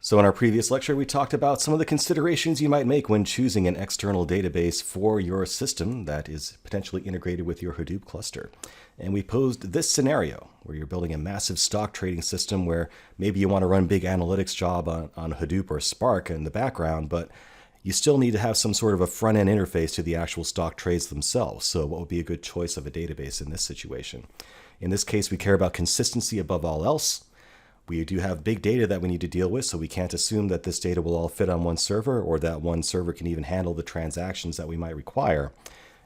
So in our previous lecture, we talked about some of the considerations you might make when choosing an external database for your system that is potentially integrated with your Hadoop cluster. And we posed this scenario where you're building a massive stock trading system where maybe you want to run big analytics job on Hadoop or Spark in the background, but you still need to have some sort of a front-end interface to the actual stock trades themselves. So what would be a good choice of a database in this situation? In this case, we care about consistency above all else. We do have big data that we need to deal with, so we can't assume that this data will all fit on one server or that one server can even handle the transactions that we might require.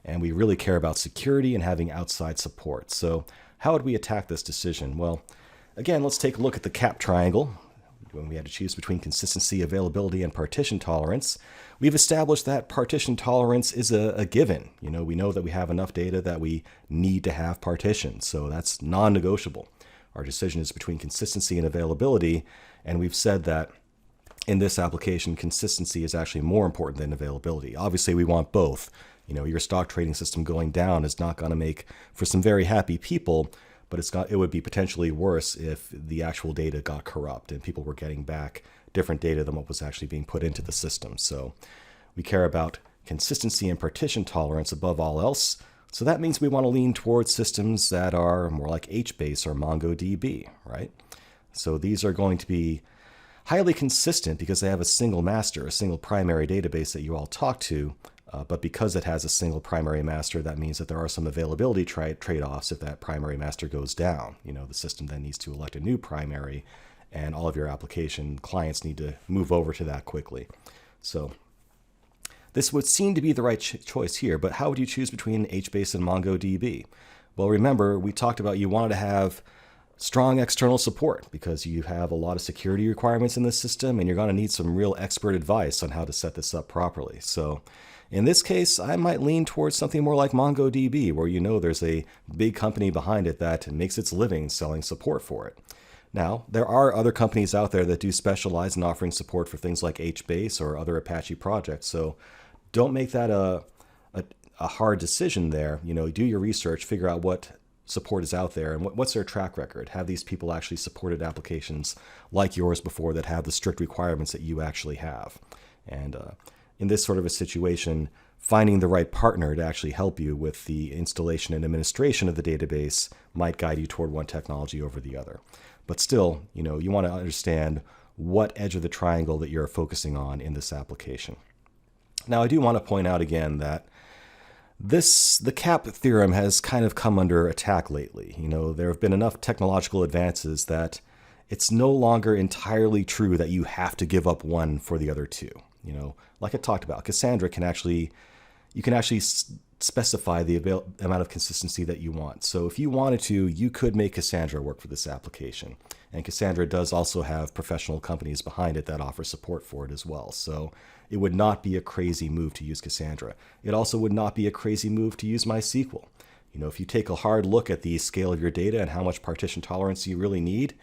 And we really care about security and having outside support. So how would we attack this decision? Well, again, let's take a look at the CAP triangle. When we had to choose between consistency, availability, and partition tolerance, we've established that partition tolerance is a given. We know that we have enough data that we need to have partition, so that's non-negotiable. Our decision is between consistency and availability, and we've said that in this application, consistency is actually more important than availability. Obviously, we want both. Your stock trading system going down is not going to make for some very happy people, but it would be potentially worse if the actual data got corrupt and people were getting back different data than what was actually being put into the system. So we care about consistency and partition tolerance above all else. So that means we want to lean towards systems that are more like HBase or MongoDB, right? So these are going to be highly consistent because they have a single master, a single primary database that you all talk to. But because it has a single primary master, that means that there are some availability trade-offs if that primary master goes down. The system then needs to elect a new primary, and all of your application clients need to move over to that quickly. So this would seem to be the right choice here, but how would you choose between HBase and MongoDB? Well, remember, we talked about you wanted to have strong external support because you have a lot of security requirements in this system, and you're going to need some real expert advice on how to set this up properly. So in this case, I might lean towards something more like MongoDB, where there's a big company behind it that makes its living selling support for it. Now, there are other companies out there that do specialize in offering support for things like HBase or other Apache projects, so don't make that a hard decision there. Do your research, figure out what support is out there and what's their track record. Have these people actually supported applications like yours before that have the strict requirements that you actually have? And in this sort of a situation, finding the right partner to actually help you with the installation and administration of the database might guide you toward one technology over the other. But still, you want to understand what edge of the triangle that you're focusing on in this application. Now, I do want to point out again that the CAP theorem has kind of come under attack lately. There have been enough technological advances that it's no longer entirely true that you have to give up one for the other two. Like I talked about, Cassandra you can actually specify the amount of consistency that you want. So if you wanted to, you could make Cassandra work for this application. And Cassandra does also have professional companies behind it that offer support for it as well. So it would not be a crazy move to use Cassandra. It also would not be a crazy move to use MySQL. If you take a hard look at the scale of your data and how much partition tolerance you really need,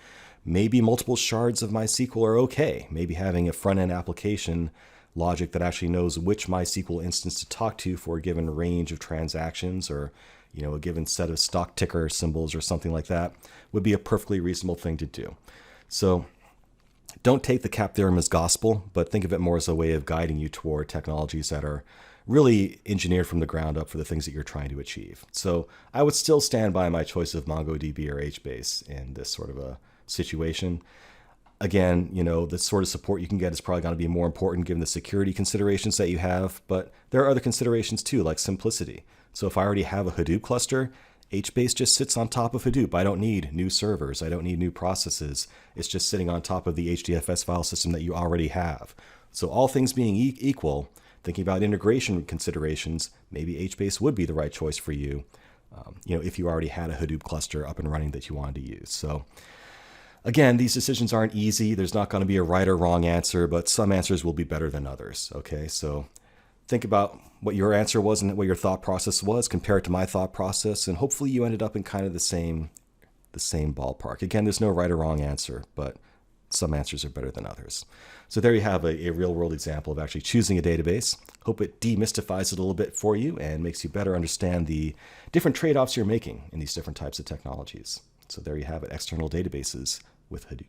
maybe multiple shards of MySQL are okay. Maybe having a front-end application logic that actually knows which MySQL instance to talk to for a given range of transactions or a given set of stock ticker symbols or something like that would be a perfectly reasonable thing to do. So don't take the CAP theorem as gospel, but think of it more as a way of guiding you toward technologies that are really engineered from the ground up for the things that you're trying to achieve. So I would still stand by my choice of MongoDB or HBase in this sort of a situation. Again, the sort of support you can get is probably going to be more important given the security considerations that you have, but there are other considerations too, like simplicity. So if I already have a Hadoop cluster, HBase just sits on top of Hadoop. I don't need new servers. I don't need new processes. It's just sitting on top of the HDFS file system that you already have. So all things being equal, thinking about integration considerations, maybe HBase would be the right choice for you, if you already had a Hadoop cluster up and running that you wanted to use. So again, these decisions aren't easy. There's not going to be a right or wrong answer, but some answers will be better than others. Okay, so think about what your answer was and what your thought process was, compare it to my thought process, and hopefully you ended up in kind of the same ballpark. Again, there's no right or wrong answer, but some answers are better than others. So there you have a real-world example of actually choosing a database. Hope it demystifies it a little bit for you and makes you better understand the different trade-offs you're making in these different types of technologies. So there you have it, external databases with Hadoop.